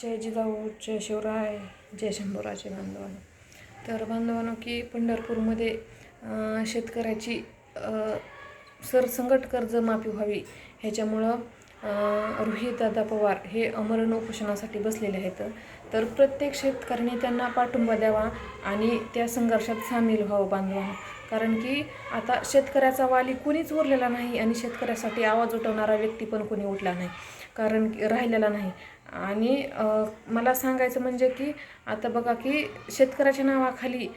जय जिजाऊ, जय शिवराय, जय शंभूराजे बांधवांनो. तर बांधवांनो की पंढरपूरमध्ये शेतकऱ्याची सरसंगट कर्जमाफी व्हावी ह्याच्यामुळं रोहितदादा पवार हे अमरण उपोषणासाठी बसलेले आहेत. तर प्रत्येक शेतकऱ्याने त्यांना पाठिंबा द्यावा आणि त्या संघर्षात सामील व्हावं बांधवांनो. कारण की आता शेतकऱ्याचा वाली कुणीच उरलेला नाही आणि शेतकऱ्यासाठी आवाज उठवणारा व्यक्ती पण कोणी उठला नाही, कारण राहिलेला नाही. आणि मला सांगायचं म्हणजे की आता बघा की शेतकऱ्याच्या नावाखाली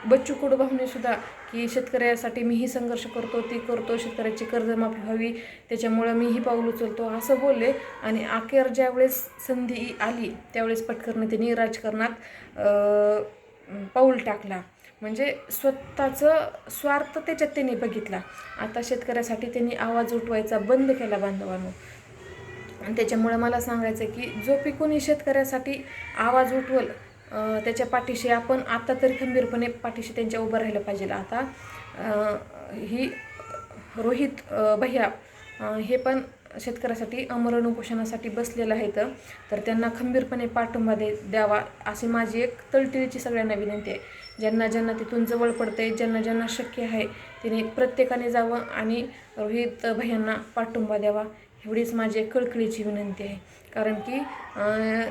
बच्चू कडू भाऊने सुद्धा की शेतकऱ्यासाठी मीही संघर्ष करतो, ती करतो, शेतकऱ्याची कर्जमाफी व्हावी त्याच्यामुळं मीही पाऊल उचलतो असं बोलले. आणि अखेर ज्यावेळेस संधी आली त्यावेळेस पटकन त्यांनी राजकारणात पाऊल टाकला. म्हणजे स्वतःचं स्वार्थ त्याच्यात त्यांनी बघितला. आता शेतकऱ्यासाठी त्यांनी आवाज उठवायचा बंद केला बांधवांनो. आणि त्याच्यामुळे मला सांगायचं आहे की जो पिकून शेतकऱ्यासाठी आवाज उठवल त्याच्या पाठीशी आपण आता तरी खंबीरपणे पाठीशी त्यांच्या उभं राहिलं पाहिजे. आता ही रोहित भैया हे पण शेतकऱ्यासाठी अमरण उपोषणासाठी बसलेलं आहेत. तर त्यांना खंबीरपणे पाठिंबा द्यावा अशी माझी एक तळतळीची सगळ्यांना विनंती आहे. ज्यांना ज्यांना तिथून जवळ पडते, ज्यांना ज्यांना शक्य आहे तिने प्रत्येकाने जावं आणि रोहित भैयांना पाठिंबा द्यावा एवढीच माझी एक कळकळीची विनंती आहे. कारण की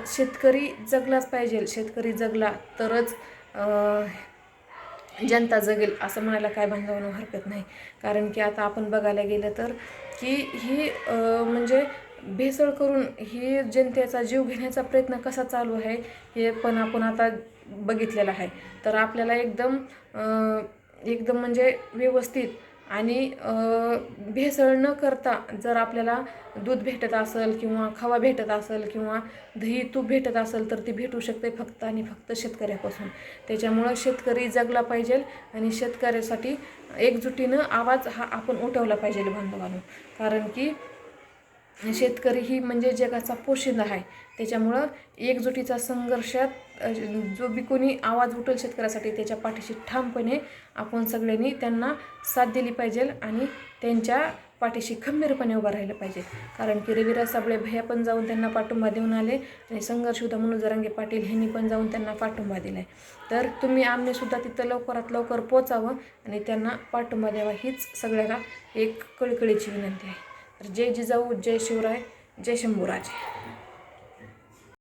शेतकरी जगलाच पाहिजे. शेतकरी जगला तरच जनता जगेल असं म्हणायला काय बांधवांनो हरकत नाही. कारण की आता आपण बघायला गेलं तर की ही म्हणजे भेसळ करून ही जनतेचा जीव घेण्याचा प्रयत्न कसा चालू आहे हे पण आपण आता बघितलेलं आहे. तर आपल्याला एकदम म्हणजे व्यवस्थित आणि भेसळ न करता जर आपल्याला दूध भेटत असेल किंवा खवा भेटत असेल किंवा दही तूप भेटत असेल तर ती भेटू शकते फक्त आणि फक्त शेतकऱ्यापासून. त्याच्यामुळं शेतकरी जगला पाहिजे आणि शेतकऱ्यासाठी एकजुटीनं आवाज हा आपण उठवला पाहिजे बांधवांनो. कारण की शेतकरी ही म्हणजे जगाचा पोशिंदा आहे. त्याच्यामुळं एकजुटीचा संघर्षात जो बी कोणी आवाज उठेल शेतकऱ्यासाठी त्याच्या पाठीशी ठामपणे आपण सगळ्यांनी त्यांना साथ दिली पाहिजे आणि त्यांच्या पाठीशी खंबीरपणे उभं राहिलं पाहिजे. कारण की रविराज साबळे भैया पण जाऊन त्यांना पाठिंबा देऊन आले आणि संघर्ष योद्धा मनोज जरांगे पाटील ह्यांनी पण जाऊन त्यांना पाठिंबा दिला आहे. तर तुम्ही आम्हीसुद्धा तिथं लवकरात लवकर पोचावं आणि त्यांना पाठिंबा द्यावा हीच सगळ्याला एक कळकळीची विनंती आहे. तर जय जिजाऊ, जय शिवराय, जय शंभूराजे.